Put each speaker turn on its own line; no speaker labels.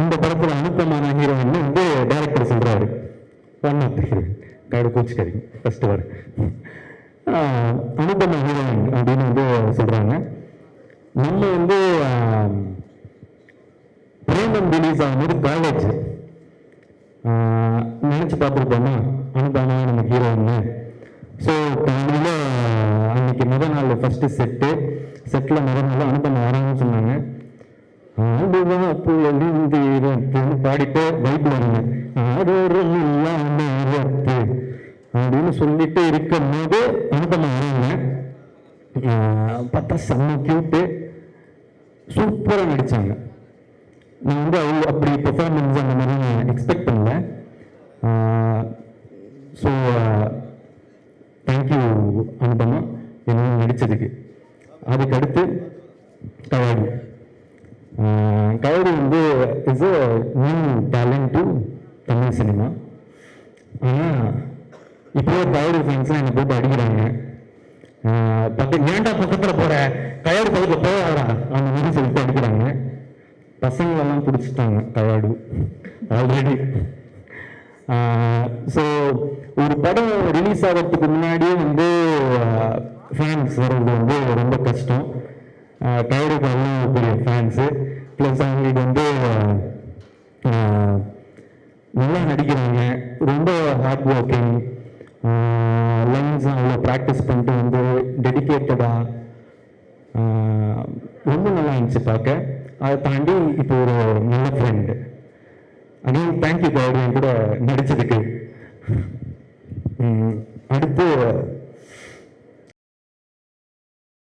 இந்த படத்தில் அனுப்பமான ஹீரோயின் வந்து டைரக்டர் சொல்கிறாரு, one of the heroine guide கோச்சிக்காதீங்க ஃபஸ்ட்டு வர அனுப்பமா ஹீரோயின் அப்படின்னு வந்து சொல்கிறாங்க. நம்ம வந்து பிரேமம் ரிலீஸ் ஆகும்போது காலேஜ் நினச்சி பார்த்துருப்போமா அனுப்பமா நம்ம ஹீரோயின்னு. ஸோ காலையில் அன்னைக்கு முதல் நாள் ஃபஸ்ட்டு செட்டில் முதல் நாள் அனுப்பமா வராங்கன்னு சொன்னாங்க. ஆடுவா புயலிந்தீரத்துன்னு பாடிட்டு வைப்பில் இருந்தேன். ஆரோரம் இல்லாமத்து அப்படின்னு சொல்லிட்டு இருக்கும் போது அனுப்பமா வராங்க. பார்த்தா செம்ம கியூட்டு, சூப்பராக நடித்தாங்க. நான் வந்து அவங்க அப்படி பெர்ஃபார்மன்ஸ் அந்த மாதிரி நான் எக்ஸ்பெக்ட் பண்ணல. ஸோ தேங்க்யூ அனுப்பமா என்ன நடித்ததுக்கு. அதுக்கடுத்து கவாடி. கவாடி வந்து is a new talent to Tamil cinema. ஆனால் இப்போ கவாடி ஃபேன்ஸ்லாம் என்னை போட்டு அடிக்கிறாங்க. ஏன்டா பக்கத்தில் போகிற கவாடி பக்கத்தில் போவாரா அந்த மாதிரி சொல்லிட்டு அடிக்கிறாங்க. பசங்களெல்லாம் பிடிச்சிட்டாங்க கவாடு ஆல்ரெடி. ஸோ ஒரு படம் ரிலீஸ் ஆகிறதுக்கு முன்னாடியே வந்து ஃபேன்ஸ் வர்றது வந்து ரொம்ப கஷ்டம். கவாடிக்கு அவ்வளோ பெரிய ஃபேன்ஸு, ப்ளஸ் அவங்களுக்கு வந்து நல்லா நடிக்கிறாங்க, ரொம்ப ஹார்ட் ஒர்க்கிங், லைன்ஸ் அவ்வளோ ப்ராக்டிஸ் பண்ணிட்டு வந்து டெடிக்கேட்டடாக ரொம்ப நல்லா இருந்துச்சு பார்க்க. அதை தாண்டி இப்போ ஒரு நல்ல ஃப்ரெண்டு. அகைன் தேங்க்யூ கவாடி என் கூட நடித்ததுக்கு.